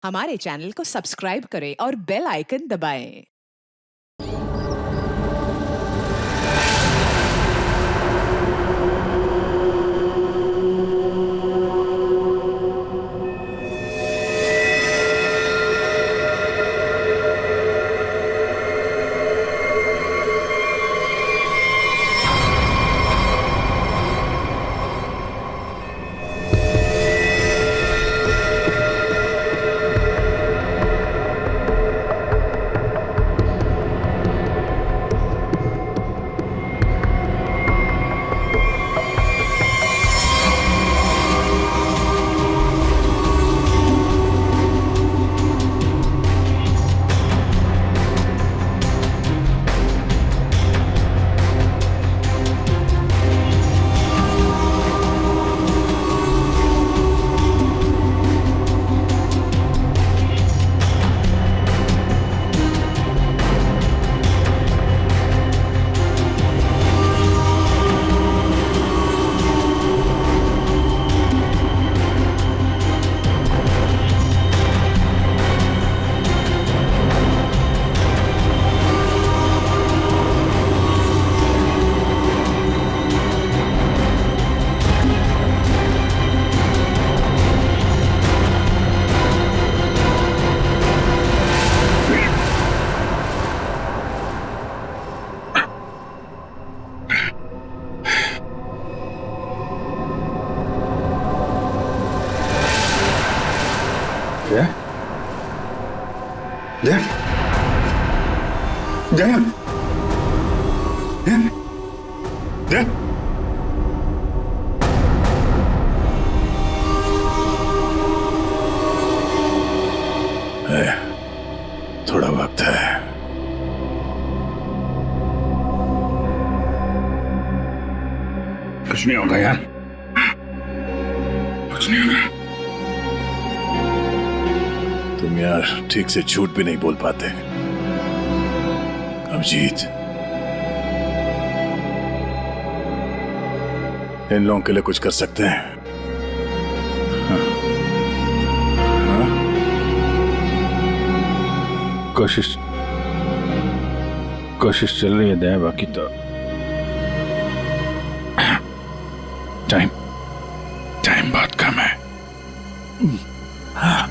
हमारे चैनल को सब्सक्राइब करें और बेल आइकन दबाएं। जय जय जय जय जय थोड़ा वक्त है। कुछ नहीं होगा यार, कुछ नहीं होगा। तुम यार ठीक से झूठ भी नहीं बोल पाते। अभिजीत, इन लोगों के लिए कुछ कर सकते हैं। हाँ? हाँ? कोशिश चल रही है दया, बाकी तो टाइम बहुत कम है। हाँ।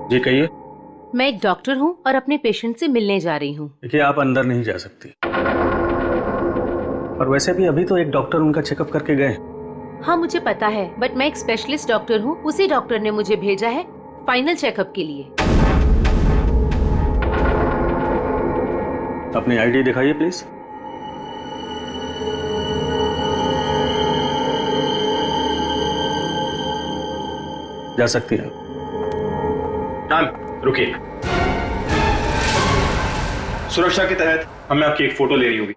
जी कहिए। मैं एक डॉक्टर हूँ और अपने पेशेंट से मिलने जा रही हूँ। देखिए, आप अंदर नहीं जा सकती, और वैसे भी अभी तो एक डॉक्टर उनका चेकअप करके गए। हाँ मुझे पता है, बट मैं एक स्पेशलिस्ट डॉक्टर हूँ। उसी डॉक्टर ने मुझे भेजा है फाइनल चेकअप के लिए। अपनी आईडी दिखाइए प्लीज। जा सकती है। मैम रुकिए, सुरक्षा के तहत हमें आपकी एक फोटो लेनी होगी।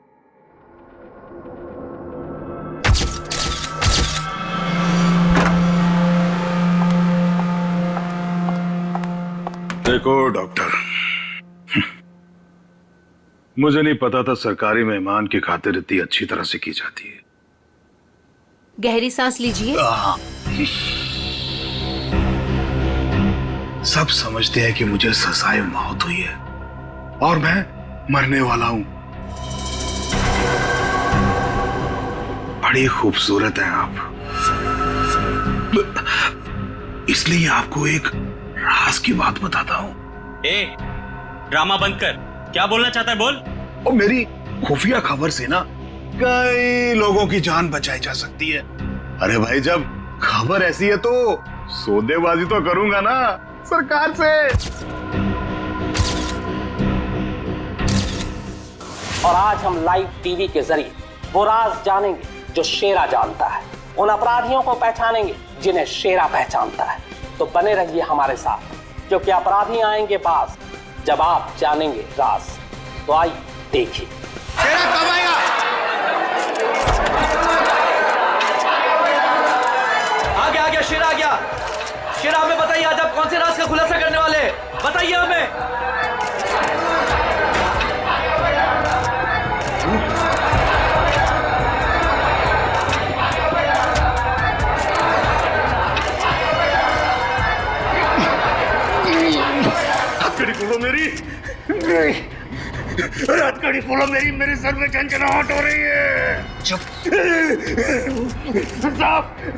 देखो डॉक्टर, मुझे नहीं पता था सरकारी मेहमान की खातिर इतनी अच्छी तरह से की जाती है। गहरी सांस लीजिए। सब समझते हैं कि मुझे सजाए मौत हुई है और मरने वाला हूं। बड़ी खूबसूरत हैं आप, इसलिए आपको एक राज की बात बताता हूं। ए, ड्रामा बंद कर। क्या बोलना चाहता है बोल। और मेरी खुफिया खबर से ना कई लोगों की जान बचाई जा सकती है। अरे भाई, जब खबर ऐसी है तो सौदेबाजी तो करूंगा ना सरकार से। और आज हम लाइव टीवी के जरिए वो राज जानेंगे जो शेरा जानता है, उन अपराधियों को पहचानेंगे जिन्हें शेरा पहचानता है। तो बने रहिए हमारे साथ, क्योंकि अपराधी आएंगे पास जब आप जानेंगे राज। तो आइए देखिए। शेरा कब आएगा? आ गया शेरा आ गया। शेरा हमें बताइए, आज आप कौन से राज का खुलासा करने वाले हैं? बताइए हमें। हथकड़ी खोलो मेरी, हथकड़ी खोलो मेरी, मेरे सर में झंझनाहट हो रही है। चुप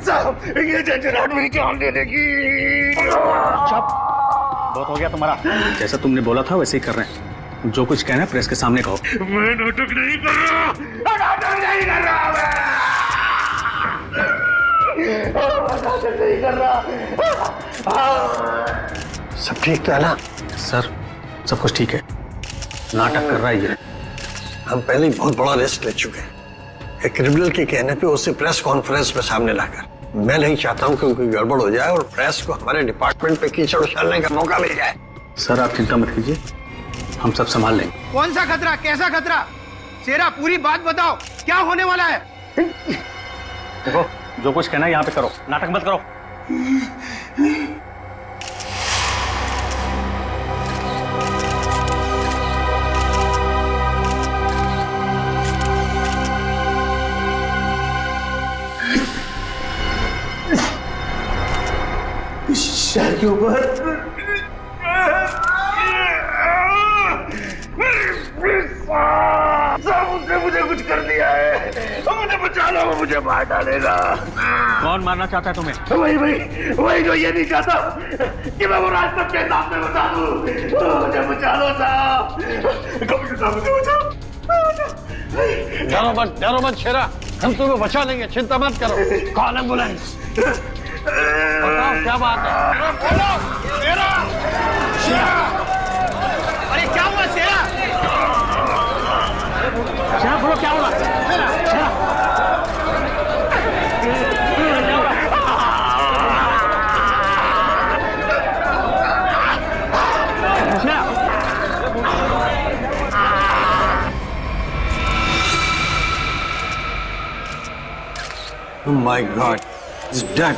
साहब, ये झंझनाहट मेरी जान दे देगी। चुप, बहुत हो गया तुम्हारा। जैसा तुमने बोला था वैसे ही कर रहे हैं। जो कुछ कहना है प्रेस के सामने कहो। मैं नाटक नहीं कर रहा, नाटक नहीं कर रहा, नाटक नहीं कर रहा। सब ठीक तो है ना? सर, सब कुछ ठीक है। नाटक कर रहा है ये। हम पहले ही बहुत बड़ा रिस्क ले चुके हैं। एक क्रिमिनल के कहने पे उसे प्रेस कॉन्फ्रेंस में सामने लाकर, मैं नहीं चाहता हूं कि कोई गड़बड़ हो जाए और प्रेस को हमारे डिपार्टमेंट पे कीचड़ उछालने का मौका मिल जाए। सर, आप चिंता मत कीजिए, हम सब संभाल लेंगे। कौन सा खतरा, कैसा खतरा? शेरा पूरी बात बताओ, क्या होने वाला है? देखो, जो कुछ कहना है यहाँ पे करो, नाटक मत करो। शहर के ऊपर उसने मुझे कुछ कर दिया है, मुझे बचा लो, वो मुझे मार डालेगा। कौन मारना चाहता है तुम्हें? वही जो ये नहीं चाहता कि मैं वो राज सबके सामने बता दूं। मुझे बचा लो साहब, मुझे बचाओ। डरो मत शेरा, हम तुम्हें बचा लेंगे, चिंता मत करो। Call ambulance. बताओ क्या बात है? बोलो शेरा, शेरा। अरे क्या हुआ शेरा? शेरा बोलो, क्या हुआ? शेरा, शेरा। Oh my God, it's done.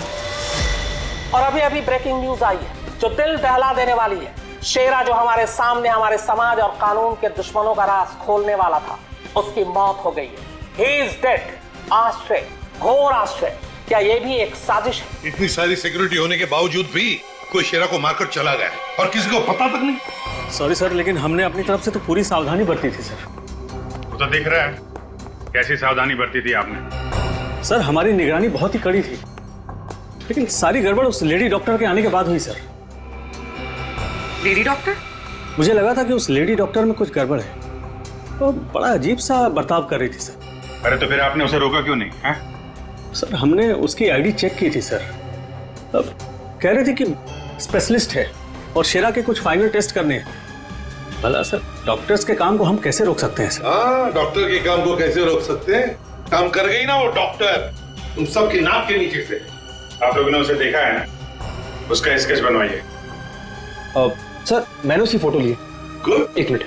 और अभी अभी ब्रेकिंग न्यूज आई है जो दिल दहला देने वाली है। शेरा जो हमारे सामने हमारे समाज और कानून के दुश्मनों का राज खोलने वाला था, उसकी मौत हो गई है। He is dead. आश्चर्य, घोर आश्चर्य। क्या ये भी एक साजिश है? इतनी सारी सिक्योरिटी होने के बावजूद भी कोई शेरा को मारकर चला गया और किसी को पता तक नहीं। सॉरी सर, लेकिन हमने अपनी तरफ से तो पूरी सावधानी बरती थी सर। वो तो दिख रहा है कैसी सावधानी बरती थी आपने। सर, हमारी निगरानी बहुत ही कड़ी थी, लेकिन सारी गड़बड़ उस लेडी डॉक्टर के आने के बाद हुई सर। Lady doctor? मुझे लगा था कि उस लेडी डॉक्टर में कुछ गड़बड़ है, तो बड़ा अजीब सा बर्ताव कर रही थी सर। अरे तो फिर आपने उसे रोका क्यों नहीं है? सर, हमने उसकी आईडी चेक की थी सर। अब कह रहे थे कि स्पेशलिस्ट है और शेरा के कुछ फाइनल टेस्ट करने हैं। भला सर, डॉक्टर्स के काम को हम कैसे रोक सकते हैं सर? हाँ, डॉक्टर के काम को कैसे रोक सकते हैं? काम कर गई ना वो डॉक्टर, तुम सबकी नाक के नीचे से। आप लोगों ने उसे देखा है ना, उसका स्केच बनवाइए। सर, मैंने उसकी फोटो ली। गुड। एक मिनट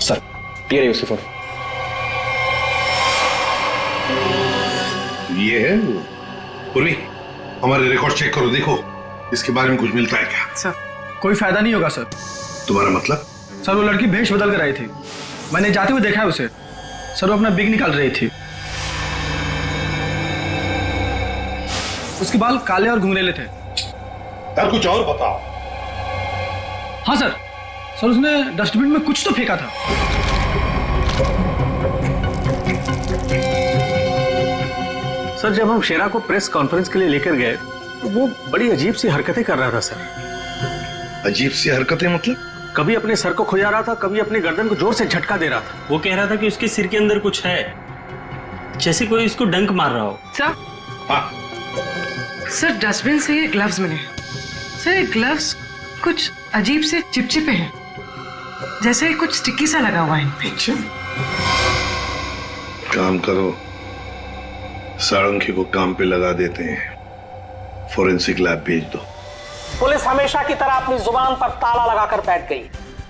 सर, ये रही उसकी फोटो। ये है वो। पूर्वी, हमारे रिकॉर्ड चेक करो, देखो इसके बारे में कुछ मिलता है क्या? सर, कोई फायदा नहीं होगा सर। तुम्हारा मतलब? सर, वो लड़की भेष बदल कर आई थी, मैंने जाते हुए देखा है उसे। सर, वो अपना बिग निकाल रही थी। उसके बाल काले और घुंघरेले थे। यार कुछ और बताओ। हाँ सर, सर उसने डस्टबिन में कुछ तो फेंका था। सर जब हम शेरा को प्रेस कॉन्फ्रेंस के लिए लेकर गए तो वो बड़ी अजीब सी हरकतें कर रहा था सर। अजीब सी हरकतें मतलब? कभी अपने सर को खुजा रहा था, कभी अपनी गर्दन को जोर से झटका दे रहा था। वो कह रहा था कि उसके सिर के अंदर कुछ है, जैसे कोई इसको डंक मार रहा हो। सर, सर डस्टबिन से ये ग्लव्स मिले। सर ये ग्लव्स कुछ अजीब से चिपचिपे हैं, जैसे कुछ स्टिकी सा लगा हुआ है इन पे। अच्छा, काम करो, सारंगी को काम पे लगा देते हैं, फोरेंसिक लैब भेज दो। पुलिस हमेशा की तरह अपनी जुबान पर ताला लगाकर बैठ गई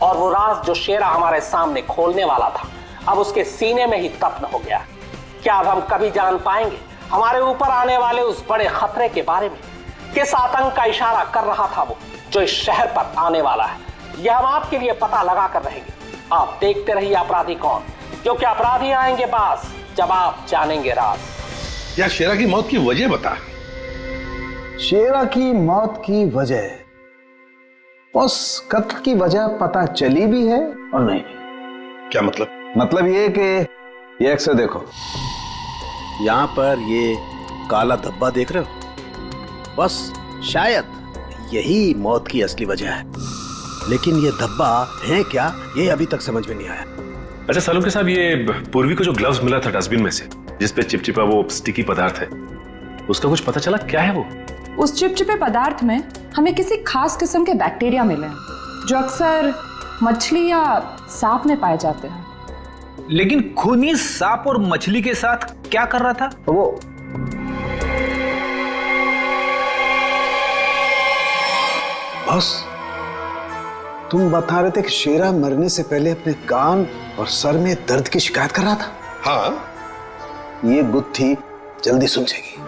और वो राज जो शेरा हमारे सामने खोलने वाला था अब उसके सीने में ही दफन हो गया। क्या अब हम कभी जान पाएंगे हमारे ऊपर आने वाले उस बड़े खतरे के बारे में? किस आतंक का इशारा कर रहा था वो जो इस शहर पर आने वाला है? यह हम आपके लिए पता लगा कर रहेंगे। आप देखते रहिए अपराधी कौन, क्योंकि अपराधी आएंगे पास जब आप जानेंगे राज। या शेरा की मौत की वजह बता। शेरा की मौत की वजह, उस कत्ल की वजह पता चली भी है और नहीं भी। क्या मतलब? मतलब ये कि ये अक्सर देखो, यहां पर ये काला धब्बा देख रहे हो, बस शायद यही मौत की असली वजह है, लेकिन ये धब्बा है क्या ये अभी तक समझ में नहीं आया। अच्छा सालुंके साहब, ये पूर्वी को जो ग्लव्स मिला था डस्टबिन में से, जिसपे चिपचिपा वो स्टिकी पदार्थ है, उसका कुछ पता चला क्या है वो? उस चिपचिपे पदार्थ में हमें किसी खास किस्म के बैक्टीरिया मिले हैं जो अक्सर मछली या सांप में पाए जाते हैं। लेकिन खूनी सांप और मछली के साथ क्या कर रहा था वो? बस तुम बता रहे थे कि शेरा मरने से पहले अपने कान और सर में दर्द की शिकायत कर रहा था। हाँ, ये गुत्थी जल्दी सुलझेगी।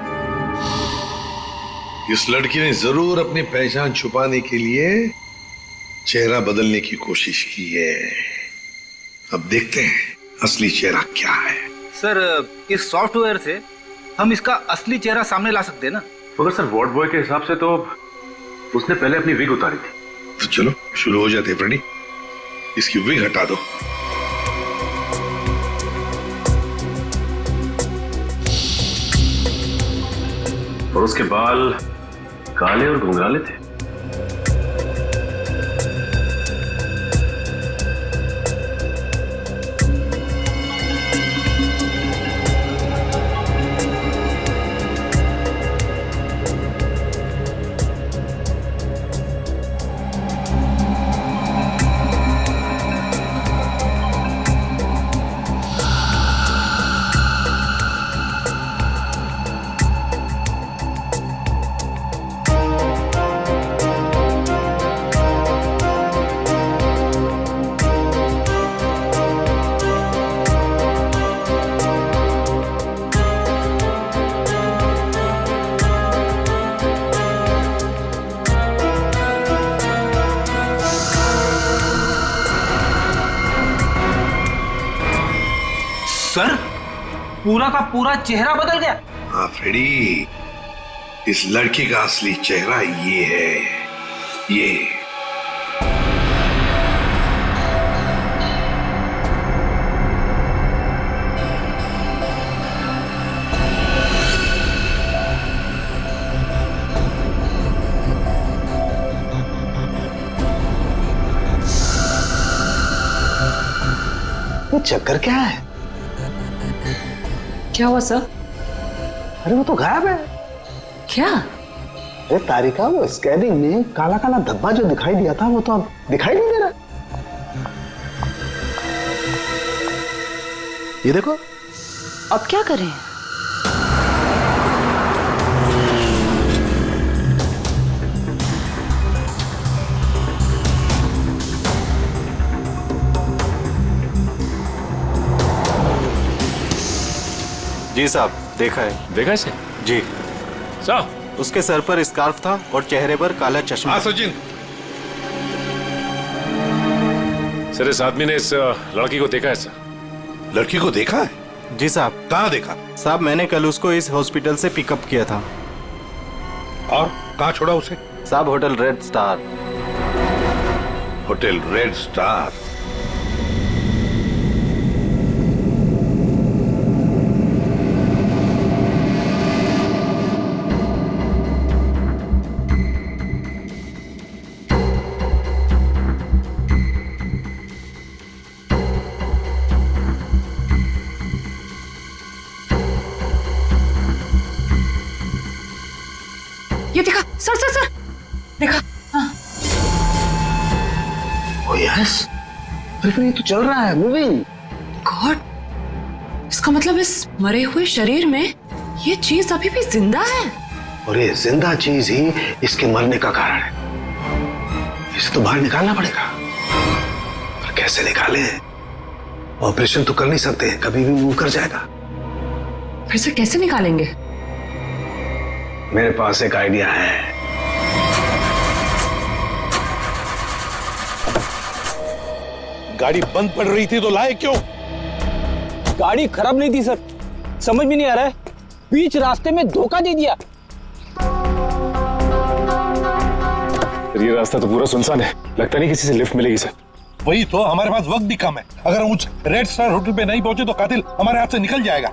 इस लड़की ने जरूर अपनी पहचान छुपाने के लिए चेहरा बदलने की कोशिश की है। अब देखते हैं असली चेहरा क्या है। सर, इस सॉफ्टवेयर से हम इसका असली चेहरा सामने ला सकते हैं ना? मगर सर वार्ड बॉय के हिसाब से तो उसने पहले अपनी विग उतारी थी। तो चलो शुरू हो जाते हैं फ्रेंडी, इसकी विग हटा दो। और उसके बाल काले और घुंघराले थे। सर, पूरा का पूरा चेहरा बदल गया। हाँ फ्रेडी, इस लड़की का असली चेहरा ये है, ये। ये चक्कर क्या है? क्या हुआ सर? अरे वो तो गायब है। क्या? अरे तारिका, वो स्कैनिंग में काला काला धब्बा जो दिखाई दिया था वो तो अब दिखाई नहीं दे रहा। ये देखो। अब क्या करें? जी साहब, देखा है। देखा इसे? जी साहब, उसके सर पर स्कार्फ था और चेहरे पर काला चश्मा। हाँ सचिन। सर इस आदमी ने इस लड़की को देखा है सर। लड़की को देखा है? जी साहब। कहाँ देखा? साहब मैंने कल उसको इस हॉस्पिटल से पिकअप किया था। और कहाँ छोड़ा उसे? साहब hotel red star. Hotel red star. ये देखा सर सर सर, देखा? हाँ। ओ यस, अरे ये तो चल रहा है, मूविंग। गॉड, इसका मतलब इस मरे हुए शरीर में ये चीज अभी भी जिंदा है। और ये जिंदा चीज ही इसके मरने का कारण है। इसे तो बाहर निकालना पड़ेगा। पर कैसे निकाले? ऑपरेशन तो कर नहीं सकते, कभी भी मूव कर जाएगा। फिर से कैसे निकालेंगे? मेरे पास एक आइडिया है। गाड़ी बंद पड़ रही थी तो लाए क्यों? गाड़ी खराब नहीं थी सर, समझ में नहीं आ रहा है, बीच रास्ते में धोखा दे दिया। ये रास्ता तो पूरा सुनसान है, लगता नहीं किसी से लिफ्ट मिलेगी सर। वही तो, हमारे पास वक्त भी कम है। अगर हम उस रेड स्टार होटल पे नहीं पहुंचे तो कातिल हमारे हाथ से निकल जाएगा।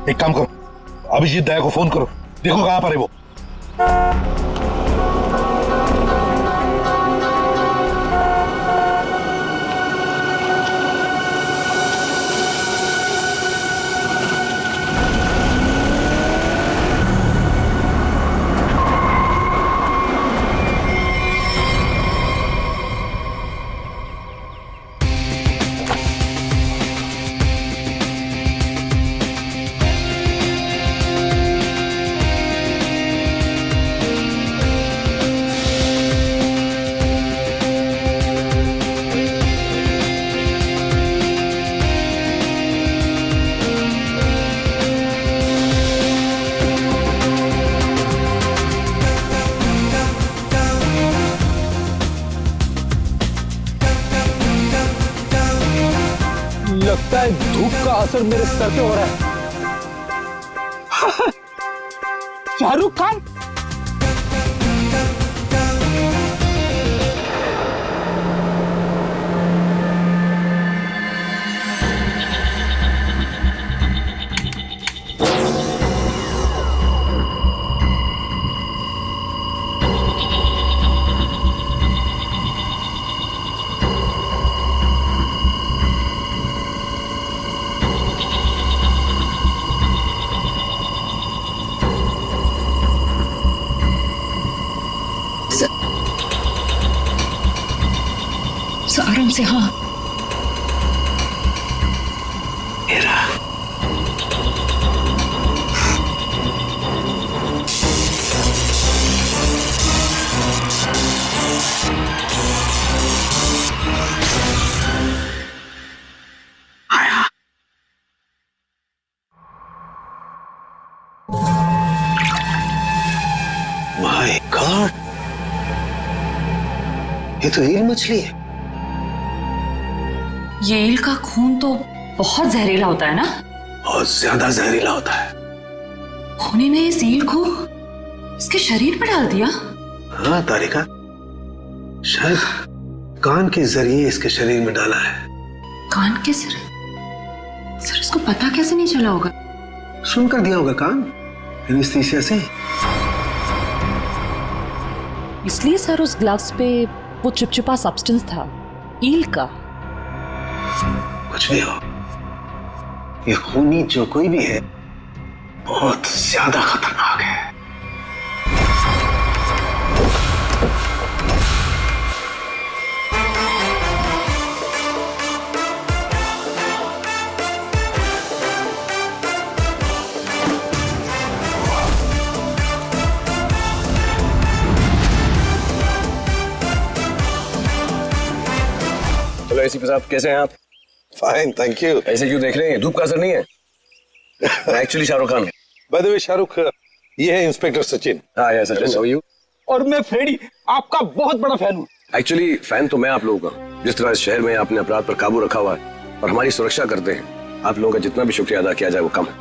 एक काम करो, अभिजीत दया को फोन करो, देखो कहां पर है वो। लगता है धूप का असर मेरे सर पे हो रहा है। शाहरुख खान, आराम से। हाँ, माय गॉड, ये तो ईल मछली है। ये ईल का खून तो बहुत जहरीला होता है ना? बहुत ज्यादा जहरीला होता है। खूनी ने इस ईल को इसके शरीर पर डाल दिया। हाँ तारिका, शायद कान के जरिए इसके शरीर में डाला है। कान के सर इसको पता कैसे नहीं चला होगा? सुनकर दिया होगा कान, एनेस्थीसिया से। इसलिए सर उस ग्लव्स पे वो चिपचिपा सब्सटेंस था, ईल का। कुछ भी हो, ये खूनी जो कोई भी है बहुत ज्यादा खतरनाक है। चलो एसीपी साहब, कैसे हैं आप? Fine, thank you. ऐसे क्यों देख रहे हैं? धूप का असर नहीं है? मैं actually Shahrukh Khan. By the way Shahrukh, ये है इंस्पेक्टर सचिन। हाँ यार सचिन, हाउ आर यू? और मैं फ्रेडी, आपका बहुत बड़ा फैन हूँ। एक्चुअली फैन तो मैं आप लोगों का, जिस तरह इस शहर में आपने अपराध पर काबू रखा हुआ है और हमारी सुरक्षा करते हैं, आप लोगों का जितना भी शुक्रिया अदा किया जाए वो कम है।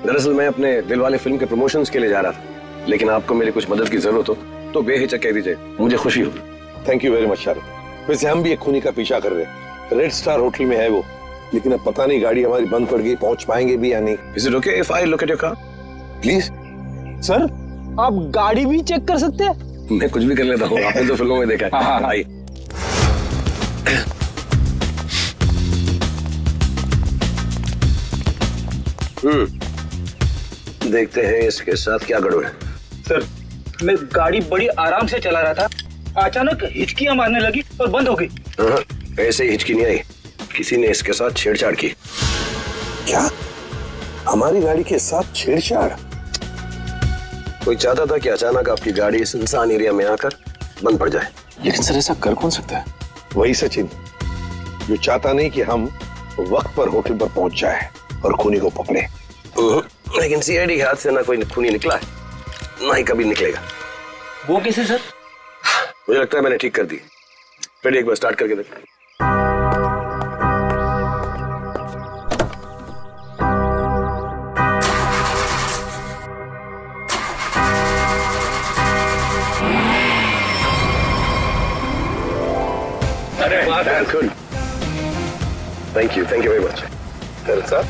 दरअसल मैं अपने दिलवाले फिल्म के प्रमोशंस के लिए जा रहा था, लेकिन आपको मेरी कुछ मदद की जरूरत हो तो बेहिचक कह दीजिए, मुझे खुशी होगी। Thank you very much Shahrukh. वैसे हम भी एक खूनी का पीछा कर रहे हैं, रेड स्टार होटल में है वो, लेकिन अब पता नहीं गाड़ी हमारी बंद पड़ गई, पहुंच पाएंगे भी या नहीं। Is it okay if I look at your car please? Sir आप गाड़ी भी चेक कर सकते हैं? मैं कुछ भी कर लेता हूँ, आपने तो फिल्मों में देखा है। आइए। देखते हैं इसके साथ क्या गड़बड़ है। सर मैं गाड़ी बड़ी आराम से चला रहा था, अचानक हिचकियां मारने लगी और बंद हो गई। हाँ, ऐसे ही हिचकी नहीं आई, किसी ने इसके साथ छेड़छाड़ की। क्या? हमारी गाड़ी के साथ छेड़छाड़? कोई चाहता था कि अचानक आपकी गाड़ी सुनसान एरिया में आकर बंद पड़ जाए। लेकिन सर ऐसा कर कौन सकता है? वही सचिन, जो चाहता नहीं कि हम वक्त पर होटल पर पहुंच जाए और खूनी को पकड़े। लेकिन सीआईडी के हाथ से ना कोई खूनी निकला है, ना ही कभी निकलेगा। वो कैसे सर? मुझे लगता है मैंने ठीक कर दी। फिर एक बार स्टार्ट करके देख। Good, thank you very much sir.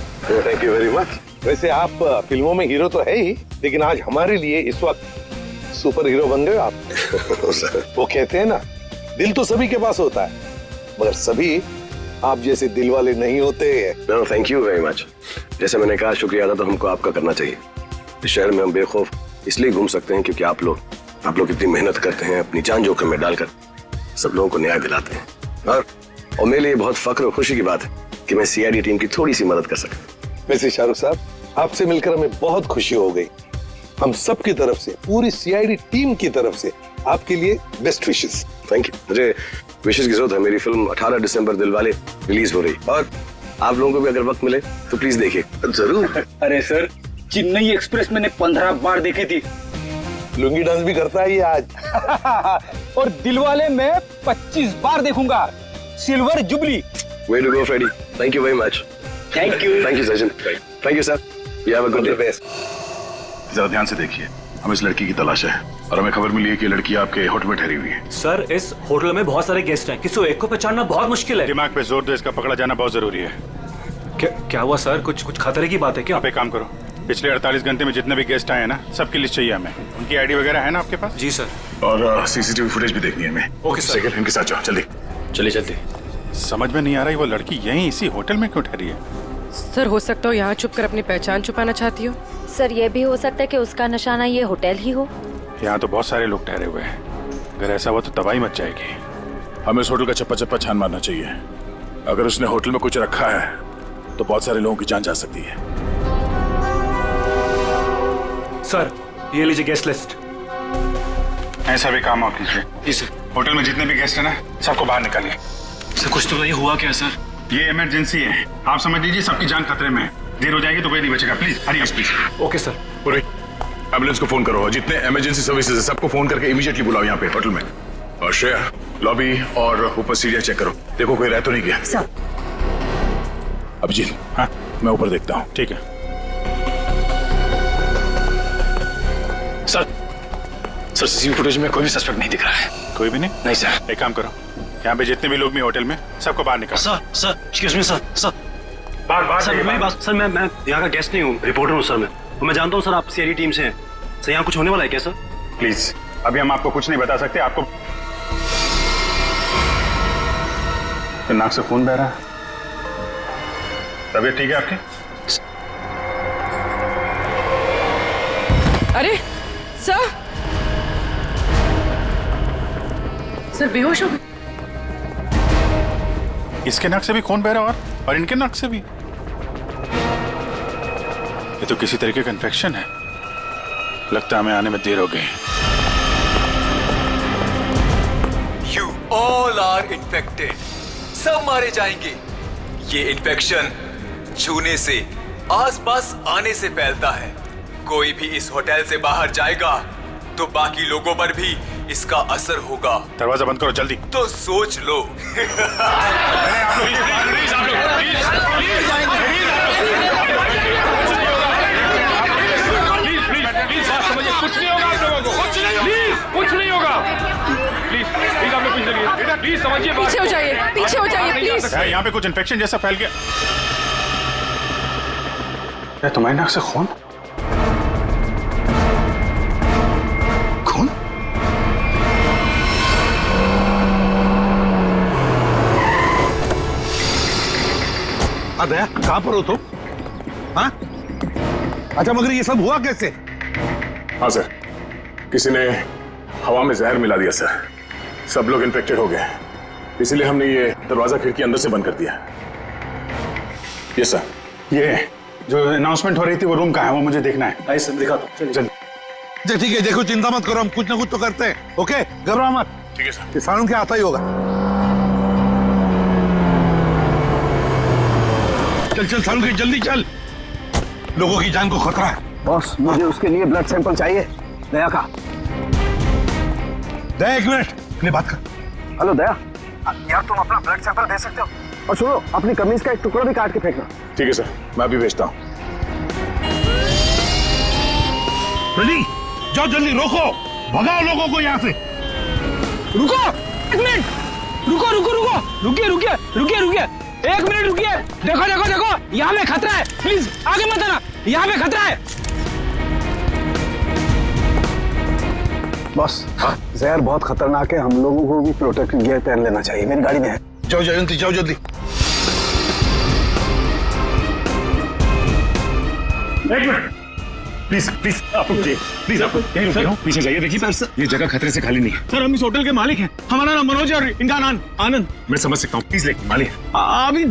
Thank you very much. वैसे आप फिल्मों में हीरो तो है ही, लेकिन आज हमारे लिए इस वक्त सुपर हीरो बन गए आप। वो कहते हैं ना, दिल तो सभी के पास होता है, मगर सभी आप जैसे दिल वाले नहीं होते। No thank you very much. जैसे मैंने कहा, शुक्रिया अदा तो हमको आपका करना चाहिए। इस शहर में हम बेखौफ इसलिए घूम सकते हैं क्योंकि आप लोग इतनी मेहनत करते हैं, अपनी जान जोखिम में डालकर सब लोगों को न्याय दिलाते हैं। और मेरे लिए बहुत फख्र और खुशी की बात है कि मैं सीआईडी टीम की थोड़ी सी मदद कर सका। वैसे शाहरुख साहब, आपसे मिलकर हमें बहुत खुशी हो गई। हम सब की तरफ से, पूरी सीआईडी टीम की तरफ से आपके लिए बेस्ट विशेस। Thank you. मुझे विशेष की जरूरत है। मेरी फिल्म 18 दिसंबर दिलवाले रिलीज हो रही, और आप लोगों को भी अगर वक्त मिले तो प्लीज देखिए जरूर। अरे सर, चेन्नई एक्सप्रेस मैंने 15 बार देखी थी। लुंगी डांस भी करता है ये आज। और दिलवाले मैं 25 बार देखूंगा। Silver jubilee. Way to go, Freddy. Thank you very much. Thank you. Thank you, Sachin. Thank you, sir. You have a good day. जरा ध्यान से देखिए, हम इस लड़की की तलाश है और हमें खबर मिली है कि लड़की आपके होटल में ठहरी हुई है। सर इस होटल में बहुत सारे गेस्ट हैं, किसी एक को पहचानना बहुत मुश्किल है। दिमाग पे जोर दो, इसका पकड़ा जाना बहुत जरूरी है। क्या हुआ सर? कुछ खतरे की बात है क्या? आप एक काम करो, पिछले 48 घंटे में जितने भी गेस्ट आए हैं ना, सबकी लिस्ट चाहिए हमें। उनकी आईडी वगैरह है ना आपके पास? जी सर। और सीसीटीवी फुटेज भी देखनी है हमें। Okay sir. इनके साथ जाओ, जल्दी। चलिए। समझ में नहीं आ रहा है वो लड़की यहीं इसी होटल में क्यों ठहरी है? सर हो सकता हो यहाँ छुप कर अपनी पहचान छुपाना चाहती हो। सर ये भी हो सकता है कि उसका निशाना ये होटल ही हो। यहाँ तो बहुत सारे लोग ठहरे हुए हैं, अगर ऐसा हुआ तो तबाही मच जाएगी। हमें इस होटल का चप्पा चप्पा छान मारना चाहिए। अगर उसने होटल में कुछ रखा है तो बहुत सारे लोगों की जान जा सकती है। सर ये लीजिए गेस्ट लिस्ट। ऐसा भी काम आप कीजिए। जी सर। होटल में जितने भी गेस्ट हैं ना, सबको बाहर निकालिए। सर कुछ तो बताइए, हुआ क्या सर? ये इमरजेंसी है, आप समझ लीजिए सबकी जान खतरे में है। देर हो जाएगी तो कोई नहीं बचेगा। Please Hari please. Okay sir. पूरी एम्बुलेंस को फोन करो और जितने इमरजेंसी सर्विसेज है सबको फोन करके इमीडिएटली बुलाओ यहाँ पे होटल में। और श्रेया, लॉबी और ऊपर सीढ़ियाँ चेक करो, देखो कोई रह तो नहीं गया। सर। अभिजीत, हाँ मैं ऊपर देखता हूँ। ठीक है सर। सीसीटीवी फुटेज में कोई भी सस्पेक्ट नहीं दिख रहा है। कोई भी नहीं? नहीं सर। एक काम करो, यहाँ पे जितने भी लोग भी होटल में, सबको बाहर निकालो। Sir excuse me sir. बाहर सर मेरी बात। सर मैं यहाँ का गेस्ट नहीं हूँ, रिपोर्टर हूँ सर मैं। मैं जानता हूँ सर आप सीआईडी टीम से हैं। सर यहाँ कुछ होने वाला है क्या सर? प्लीज अभी हम आपको कुछ नहीं बता सकते। आपको नाक से खून बह रहा है, तबीयत ठीक है आपकी? अरे सर बेहोश हो गए। इसके नाक से भी खून बह रहा और इनके नाक से भी। ये तो किसी तरीके का इन्फेक्शन है, लगता है हमें आने में देर हो गई। You all are infected. सब मारे जाएंगे। ये इन्फेक्शन छूने से, आसपास आने से फैलता है। कोई भी इस होटल से बाहर जाएगा तो बाकी लोगों पर भी इसका असर होगा। दरवाजा बंद करो जल्दी। तो सोच लो। कुछ नहीं होगा आप लोगों को, कुछ नहीं होगा। प्लीज आप लोग चलिए बेटा, प्लीज समझिए बात पीछे हो को। जाइए, पीछे हो जाइए, नहीं जा प्लीज। सकता है, यहाँ पे कुछ इन्फेक्शन जैसा फैल गया। तुम्हारी नाक से खून? दया, कहाँ पर हो तुम? हाँ? अच्छा, मगर ये सब हुआ कैसे? हाँ सर, किसी ने हवा में जहर मिला दिया सर। सब लोग इन्फेक्टेड हो गए, इसीलिए हमने ये दरवाजा खिड़की अंदर से बंद कर दिया। Yes sir. ये जो अनाउंसमेंट हो रही थी वो रूम कहाँ है, वो मुझे देखना है। आइए सर, दिखा दो। चलिए। ठीक है, देखो चिंता मत करो, हम कुछ ना कुछ तो करते हैं। ओके, घबराओ मत। ठीक है सर। किसानों के आता ही होगा। चल चल सालू के, जल्दी चल, लोगों की जान को खतरा है। बॉस, मुझे उसके लिए ब्लड सैंपल चाहिए, दया का। दया, एक मिनट, अपनी बात कर। हेलो दया, यार तुम अपना ब्लड सैंपल दे सकते हो? और सुनो, अपनी कमीज का एक टुकड़ा भी काट के फेंकना। ठीक है सर, मैं अभी भेजता हूँ। रेडी, जाओ जल्दी, रोको, भगाओ लोगों को यहाँ से। रुको, एक मिनट, रुको रुको रुको, रुकिए रुकिए रुकिए रुकिए, एक मिनट रुकिए। देखो देखो देखो, यहाँ में खतरा है, प्लीज आगे मत आना, यहाँ में खतरा है। बॉस, जहर बहुत खतरनाक है, हम लोगों को भी प्रोटेक्टिव गियर पहन लेना चाहिए। मेरी गाड़ी में है। जाओ जयंती, जाओ जल्दी। एक मिनट, प्लीज प्लीज आप रुकिए, प्लीज आप यहीं रुकिए, पीछे जाइए। देखिए सर, ये जगह खतरे से खाली नहीं है। सर, हम इस होटल के मालिक हैं, हमारा नाम मनोज है और इनका नाम आनंद। मैं समझ सकता हूँ, प्लीज लेकिन मालिक। अभी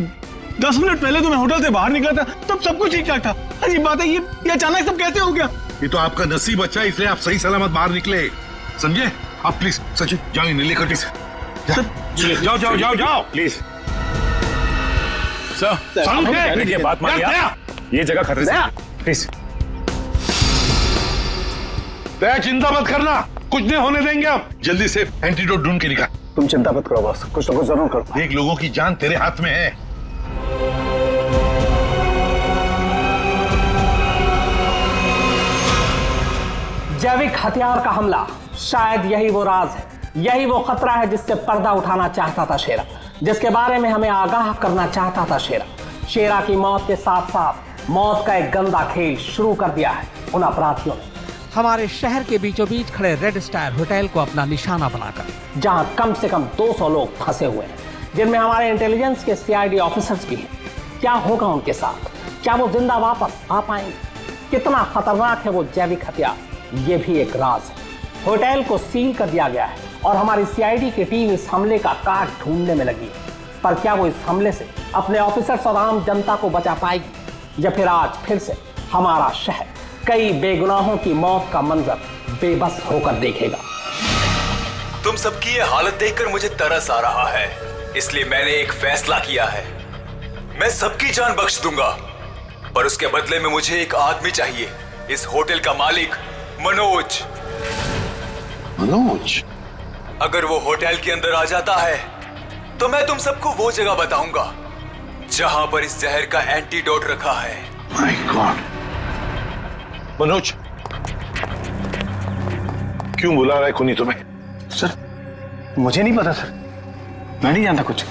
10 मिनट पहले तो मैं होटल से बाहर निकला था, तब सब कुछ ठीक ठाक था। अजीब बात है, ये अचानक सब कैसे हो गया? ये तो आपका नसीब अच्छा है, इसलिए आप सही सलामत बाहर निकले, समझे? आप प्लीज सचिन जाओ, इन्हें लेकर जाओ जाओ जाओ जाओ प्लीज। सर, ये बात मानिए, ये जगह खतरे से, प्लीज। दया, चिंता मत करना, कुछ नहीं होने देंगे हम। जल्दी से एंटीडोट ढूंढ के निकाल। तुम चिंता मत करो बॉस, कुछ ना कुछ जरूर करो। देख, लोगों की जान तेरे हाथ में है। जैविक हथियार का हमला, शायद यही वो राज है, यही वो खतरा है जिससे पर्दा उठाना चाहता था शेरा, जिसके बारे में हमें आगाह करना चाहता था शेरा। शेरा की मौत के साथ साथ मौत का एक गंदा खेल शुरू कर दिया है उन अपराधियों ने। हमारे शहर के बीचों बीच खड़े रेड स्टार होटल को अपना निशाना बनाकर, जहां कम से कम 200 लोग फंसे हुए हैं, जिनमें हमारे इंटेलिजेंस के सीआईडी ऑफिसर्स भी हैं। क्या होगा उनके साथ? क्या वो जिंदा वापस आ पाएंगे? कितना खतरनाक है वो जैविक हथियार, ये भी एक राज है। होटल को सील कर दिया गया है और हमारी सीआईडी की टीम इस हमले का काट ढूंढने में लगी है। पर क्या वो इस हमले से अपने ऑफिसर्स और आम जनता को बचा पाएगी, या फिर आज फिर से हमारा शहर कई बेगुनाहों की मौत का मंजर बेबस होकर देखेगा? तुम सबकी ये हालत देखकर मुझे तरस आ रहा है, इसलिए मैंने एक फैसला किया है। मैं सबकी जान बख्श दूंगा, पर उसके बदले में मुझे एक आदमी चाहिए, इस होटल का मालिक मनोज। मनोज? अगर वो होटल के अंदर आ जाता है तो मैं तुम सबको वो जगह बताऊंगा जहां पर इस जहर का एंटीडोट रखा है। My God. मनोज, क्यों बुला रहा है खूनी तुम्हें? सर, मुझे नहीं पता सर, मैं नहीं जानता कुछ।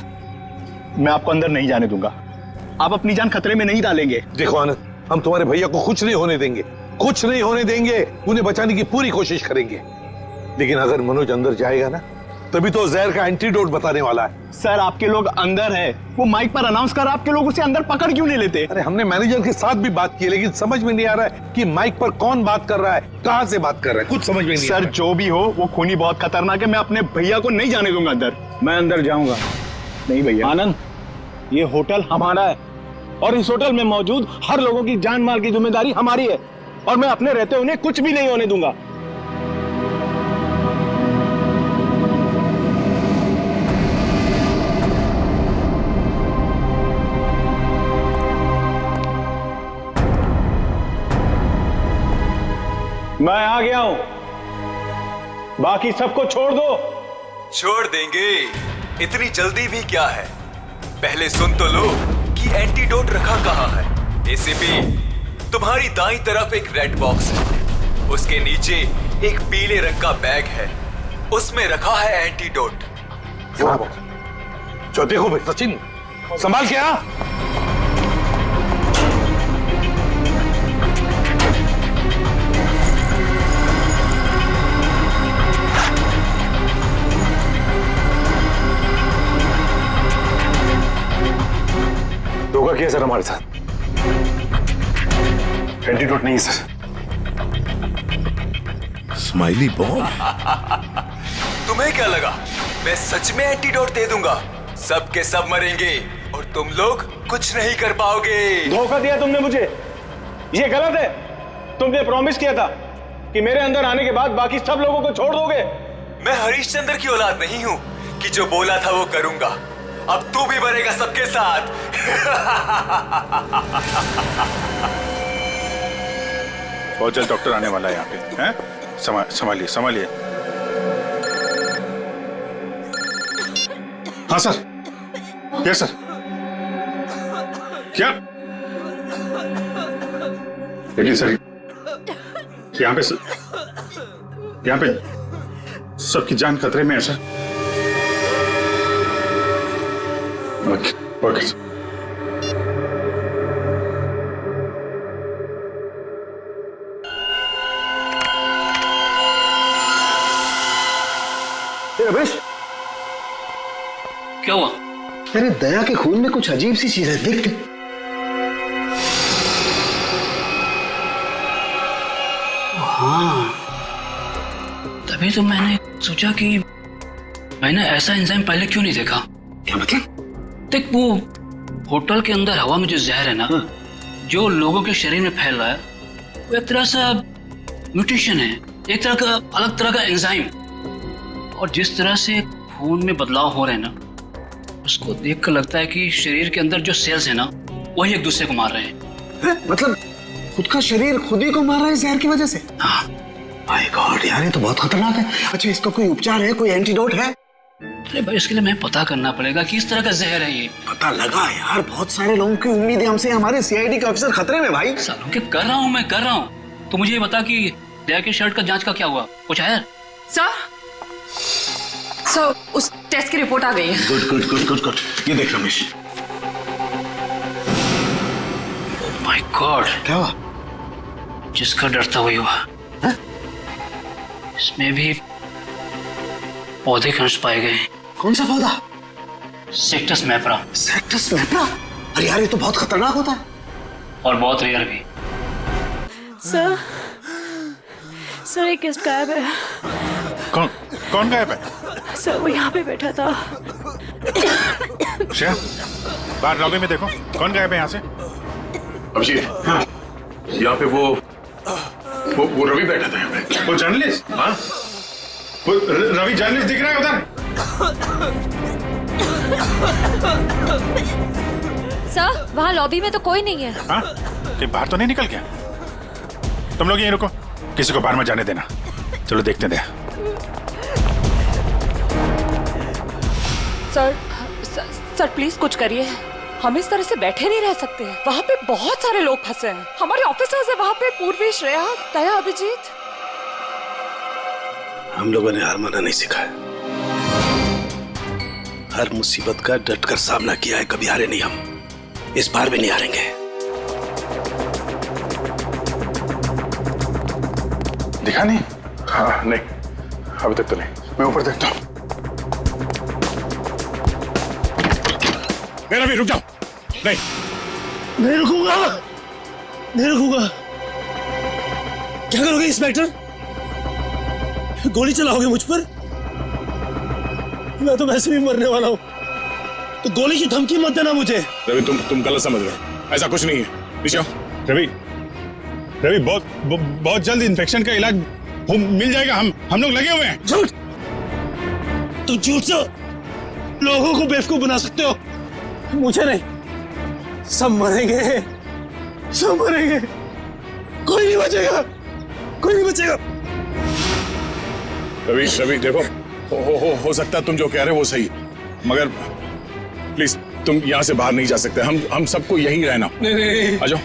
मैं आपको अंदर नहीं जाने दूंगा, आप अपनी जान खतरे में नहीं डालेंगे। देखो आनंद, हम तुम्हारे भैया को कुछ नहीं होने देंगे, कुछ नहीं होने देंगे, उन्हें बचाने की पूरी कोशिश करेंगे। लेकिन अगर मनोज अंदर जाएगा ना, तभी तो जहर का एंटीडोट बताने वाला है। सर, आपके लोग अंदर हैं, वो माइक पर अनाउंस कर, आपके लोग उसे अंदर पकड़ क्यों नहीं लेते? अरे हमने मैनेजर के साथ भी बात की, लेकिन समझ में नहीं आ रहा है कि माइक पर कौन बात कर रहा है, कहां से बात कर रहा है, कुछ समझ में नहीं आ रहा है। सर, जो भी हो, वो खूनी बहुत खतरनाक है, मैं अपने भैया को नहीं जाने दूंगा अंदर। मैं अंदर जाऊंगा नहीं भैया। आनंद, ये होटल हमारा है और इस होटल में मौजूद हर लोगों की जान माल की जिम्मेदारी हमारी है, और मैं अपने रहते उन्हें कुछ भी नहीं होने दूंगा। मैं आ गया हूं, बाकी सबको छोड़ दो। छोड़ देंगे, इतनी जल्दी भी क्या है? पहले सुन तो लो कि एंटीडोट रखा कहां है। एसीपी, तुम्हारी दाईं तरफ एक रेड बॉक्स है, उसके नीचे एक पीले रंग का बैग है, उसमें रखा है एंटीडोट। जो देखो भाई सचिन, संभाल के आ। धोखा किया सर हमारे साथ। एंटीडोट नहीं है सर। स्माइली बॉय, तुम्हें क्या लगा मैं सच में एंटीडोट दे दूंगा? सब के सब मरेंगे और तुम लोग कुछ नहीं कर पाओगे। धोखा दिया तुमने मुझे, ये गलत है। तुमने प्रॉमिस किया था कि मेरे अंदर आने के बाद बाकी सब लोगों को छोड़ दोगे। मैं हरिश्चंद्र की औलाद नहीं हूँ कि जो बोला था वो करूंगा। अब तू भी मरेगा सबके साथ। बहुत जल्द डॉक्टर आने वाला है यहाँ पे, हैं? संभालिए संभालिए। हाँ सर। Yes sir. क्या? देखिए सर, यहाँ पे सबकी जान खतरे में है सर। Okay sir. रमेश, क्या हुआ? मेरे दया के खून में कुछ अजीब सी चीज है, देख। हाँ, तभी तो मैंने सोचा कि मैंने ऐसा एंजाइम पहले क्यों नहीं देखा। क्या मतलब? देख, वो होटल के अंदर हवा में जो जहर है ना, जो लोगों के शरीर में फैल रहा है, वो एक तरह से म्यूटेशन है, एक तरह का अलग तरह का एंजाइम। और जिस तरह से खून में बदलाव हो रहे हैं ना, उसको देखकर लगता है कि शरीर के अंदर जो सेल्स है ना, वही एक दूसरे को मार रहे हैं। मतलब खुद का शरीर खुद ही को मार रहा है जहर की वजह से? हाँ। माय गॉड यार, ये तो बहुत खतरनाक है। अच्छा, इसका कोई उपचार है, कोई एंटीडोट है? अरे भाई, इसके लिए मैं पता करना पड़ेगा कि इस तरह का जहर है ये। पता लगा यार, बहुत सारे लोगों की उम्मीद है हमसे। हमारे सीआईडी के ऑफिसर खतरे में भाई। सालों के कर रहा हूँ मैं। तो मुझे ये बता कि दया के शर्ट का जांच का क्या हुआ? कुछ आया? सर, उस टेस्ट की रिपोर्ट आ गई है। गुड। ये देख रमेश। माय गॉड, क्या हुआ? जिसका डर था वही हुआ। इसमें भी पौधे के अंश पाए गए। कौन सा पौधा? सेक्टस मैप्रा। सेक्टस मैप्रा? अरे यार, ये तो बहुत खतरनाक होता है और बहुत रेयर भी। सर एक गेस्ट गायब है। कौन गायब है? सर वो यहाँ पे बैठा था। श्रेया, बाहर लॉबी में देखो, कौन गायब है यहाँ से? अभिजीत, हाँ, यहाँ पे वो रवि बैठा था यहाँ पे। वो जर्नलिस्ट? हाँ, वो रवि जर्नलिस्ट दिख रहा है उधर। सर वहाँ लॉबी में तो कोई नहीं है। हाँ, कहीं बाहर तो नहीं निकल गया? तुम लोग यहीं रुको, किसी को बाहर में जाने देना। चलो देखते हैं। सर प्लीज कुछ करिए। हम इस तरह से बैठे नहीं रह सकते। वहाँ पे बहुत सारे लोग फंसे हैं। हमारे ऑफिसर्स है वहाँ पे, पूर्वी, श्रेया, दया, अभिजीत। हम लोगों ने हार माना नहीं सीखा है। हर मुसीबत का डटकर सामना किया है, कभी हारे नहीं हम। इस बार भी नहीं हारेंगे। दिखा नहीं? हाँ, नहीं, अभी तक तो नहीं। मैं ऊपर देखता हूँ। मेरा भी रुक जाओ। नहीं रुकूंगा। क्या करोगे इंस्पेक्टर? गोली चलाओगे मुझ पर? मैं तो वैसे भी मरने वाला हूँ, तो गोली की धमकी मत देना मुझे। रवि, तुम गलत समझ रहे हो। ऐसा कुछ नहीं है। पीछे आओ। रवि, बहुत जल्द इन्फेक्शन का इलाज मिल जाएगा। हम लोग लगे हुए हैं। झूठ! तुम झूठ से लोगों को बेवकूफ बना सकते हो, मुझे नहीं। सब मरेंगे। कोई नहीं बचेगा। रवि देखो, हो सकता है तुम जो कह रहे हो वो सही, मगर प्लीज तुम यहाँ से बाहर नहीं जा सकते। हम सबको यहीं रहना। नहीं। आ जाओ।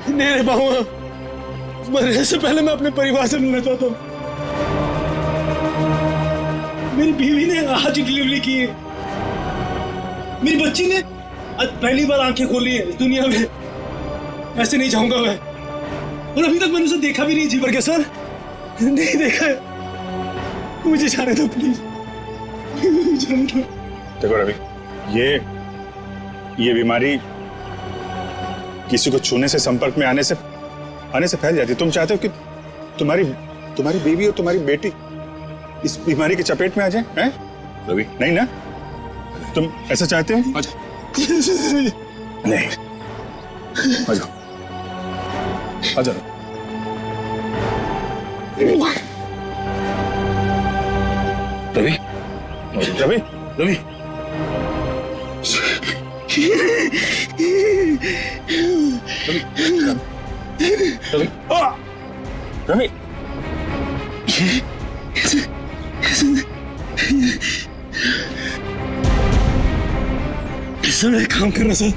नहीं रह पाऊंगा। मरने से पहले मैं अपने परिवार से मिलना चाहता हूँ। मेरी बीवी ने आज डिलीवरी की है। मेरी बच्ची ने आज पहली बार आंखें खोली है इस दुनिया में। ऐसे नहीं जाऊंगा मैं, और अभी तक मैंने उसे देखा भी नहीं जी भर के सर, नहीं देखा है। मुझे जाने दो प्लीज, जाने दो। देखो रवि, ये बीमारी किसी को छूने से, संपर्क में आने से फैल जाती है। तुम चाहते हो कि तुम्हारी बीवी और तुम्हारी बेटी इस बीमारी की चपेट में आ जाए? हैं रवि, नहीं ना? तुम ऐसा चाहते हो? नहीं, आ जाओ, आ जाओ। रवि, रवि, रवि, रवि, रवि, सर एक काम करना सर,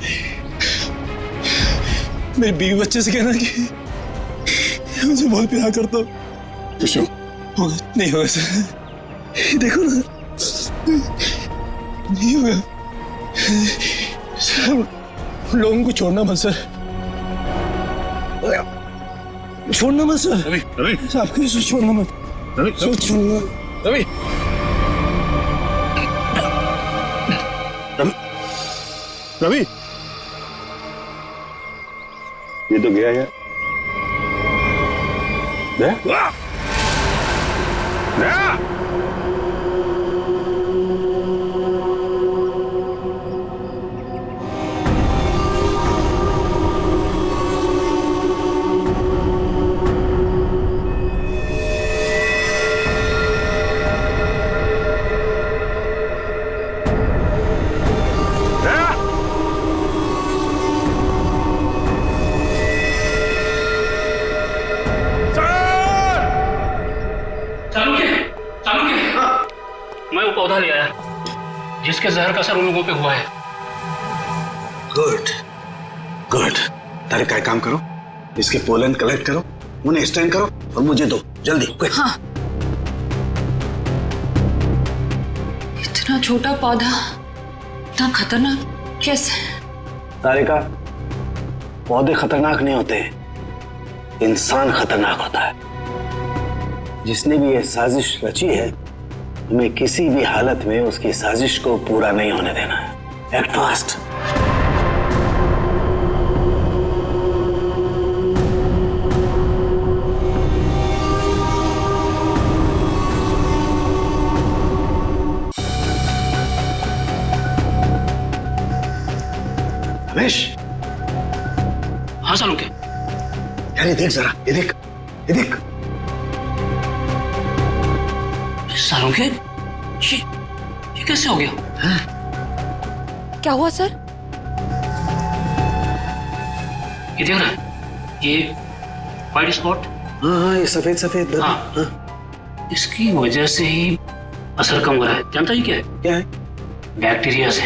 मेरे बीवी बच्चे से कहना कि मुझे बहुत प्यार करता हूँ। होगा नहीं होगा सर, देखो ना, नहीं होगा सर। लोगों को छोड़ना मत सर, छोड़ना मत सर। रवि, रवि, आपको छोड़ना मत, रवि, छोड़ना रवि, रवि, ये तो गया है। गया? मैं वो पौधा ले आया जिसके जहर का असर उन लोगों पे हुआ है। Good good. तारे का काम करो, इसके पोलन कलेक्ट करो, उन्हें स्टैंड करो और मुझे दो जल्दी। हाँ। इतना छोटा पौधा इतना खतरनाक कैसे? तारिका, पौधे खतरनाक नहीं होते, इंसान खतरनाक होता है। जिसने भी ये साजिश रची है, हमें किसी भी हालत में उसकी साजिश को पूरा नहीं होने देना है। Act fast. रमेश। हाँ सालू के। यार ये देख जरा, ये देख, ये देख। सालों के ये कैसे हो गया? हाँ? क्या हुआ सर? ये देख रहा है, ये व्हाइट स्पॉट। हाँ ये सफेद सफेद। हाँ, हाँ। इसकी वजह से ही असर कम हो रहा है। जानता ही क्या है? क्या है? बैक्टीरिया से।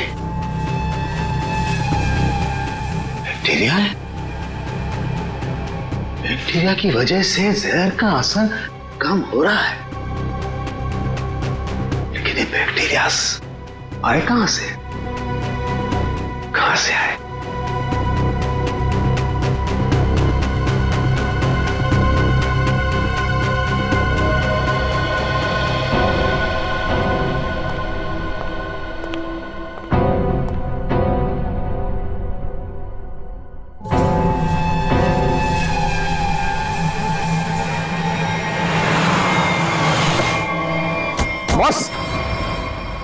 बैक्टीरिया है? बैक्टीरिया की वजह से जहर का असर कम हो रहा है, लेकिन ये बैक्टीरिया आए कहां से? कहां से आए? बॉस,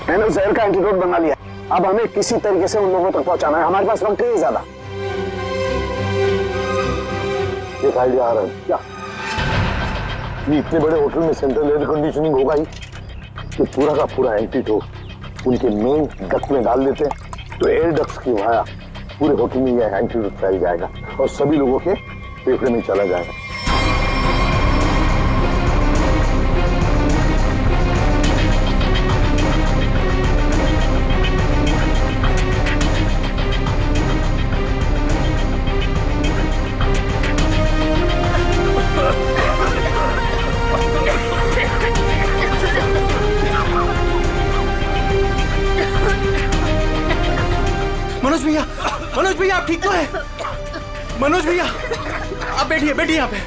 मैंने जहर का एंटीडोट बना लिया। अब हमें किसी तरीके से उन लोगों तक पहुंचाना है। हमारे पास वक्त नहीं ज्यादा। एक आइडिया आ रहा है। क्या? ये इतने बड़े होटल में सेंट्रल एयर कंडीशनिंग होगा ही कि पूरा का पूरा एंटीडोट उनके मेन डक्ट में डाल देते हैं, तो एयर डक्ट की वाया पूरे होटल में यह एंटीडोट फैल जाएगा और सभी लोगों के फेफड़े में चला जाएगा। मनोज भैया आप ठीक तो है? मनोज भैया आप बैठिए बैठिए यहाँ पे।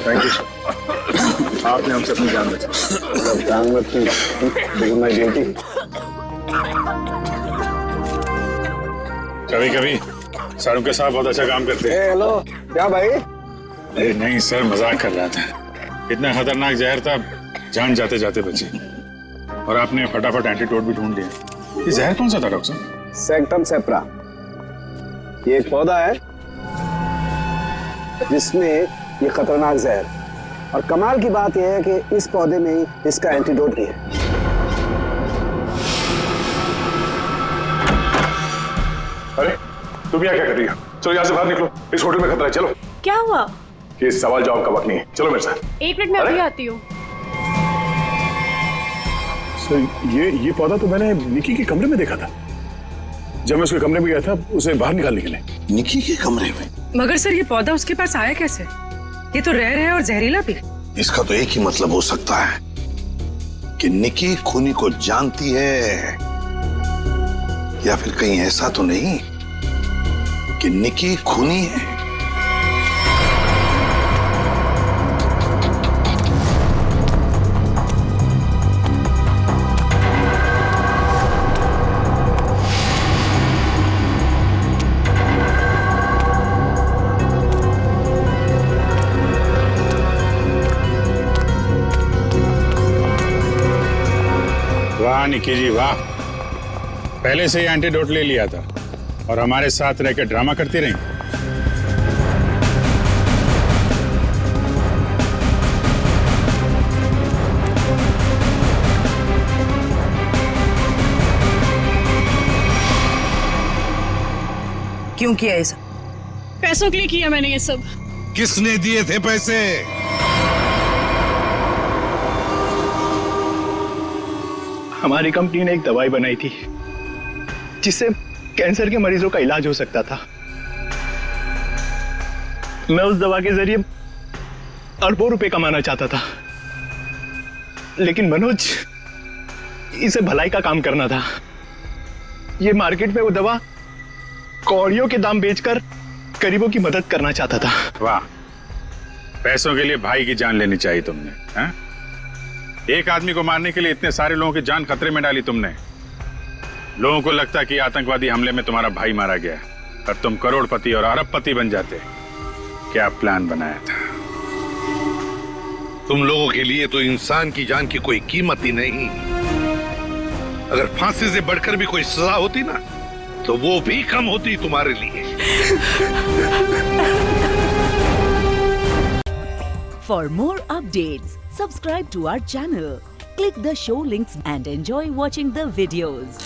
Thank you sir. आपने हमसे अपनी जान बचाई। जान बचाई, माय ड्यूटी। कभी कभी शाहरुख के साथ बहुत अच्छा काम करते हैं। हेलो, क्या भाई? अरे नहीं सर, मजाक कर रहा था। इतना खतरनाक जहर था, जान जाते जाते बची। और आपने फटाफट एंटीडोट भी ढूंढ लिया। ये जहर कौन सा था डॉक्टर साहब? सेक्टम सेप्रा। ये एक पौधा है जिसमें ये खतरनाक जहर, और कमाल की बात यह है कि इस पौधे में ही इसका एंटीडोट भी है। अरे तुम यहाँ क्या कर रही हो? चलो यहाँ से बाहर निकलो, इस होटल में खतरा है। चलो। क्या हुआ? ये सवाल जवाब का वक्त नहीं है, चलो मेरे साथ। 1 मिनट में अभी आती हूँ। सर ये पौधा तो मैंने निकी के कमरे में देखा था। जब मैं उसके कमरे में गया था उसे बाहर निकालने के लिए। निकी के कमरे में? मगर सर ये पौधा उसके पास आया कैसे? ये तो रेयर है और जहरीला भी। इसका तो एक ही मतलब हो सकता है कि निकी खूनी को जानती है, या फिर कहीं ऐसा तो नहीं कि निकी खूनी है। वाह निकी जी वाह, पहले से ही एंटीडोट ले लिया था और हमारे साथ रहकर ड्रामा करती रही। क्यों किया ऐसा? पैसों के लिए किया मैंने ये सब। किसने दिए थे पैसे? हमारी कंपनी ने एक दवाई बनाई थी जिससे कैंसर के मरीजों का इलाज हो सकता था। मैं उस दवा के जरिए अरबों रुपए कमाना चाहता था, लेकिन मनोज इसे भलाई का काम करना था। ये मार्केट में वो दवा कौड़ियों के दाम बेचकर गरीबों की मदद करना चाहता था। वाह, पैसों के लिए भाई की जान लेनी चाहिए तुमने, हैं? एक आदमी को मारने के लिए इतने सारे लोगों की जान खतरे में डाली तुमने। लोगों को लगता कि आतंकवादी हमले में तुम्हारा भाई मारा गया और तुम करोड़पति और अरबपति बन जाते। क्या प्लान बनाया था? तुम लोगों के लिए तो इंसान की जान की कोई कीमत ही नहीं। अगर फांसी से बढ़कर भी कोई सजा होती ना, तो वो भी कम होती तुम्हारे लिए। For more updates, subscribe to our channel, click the show links and enjoy watching the videos.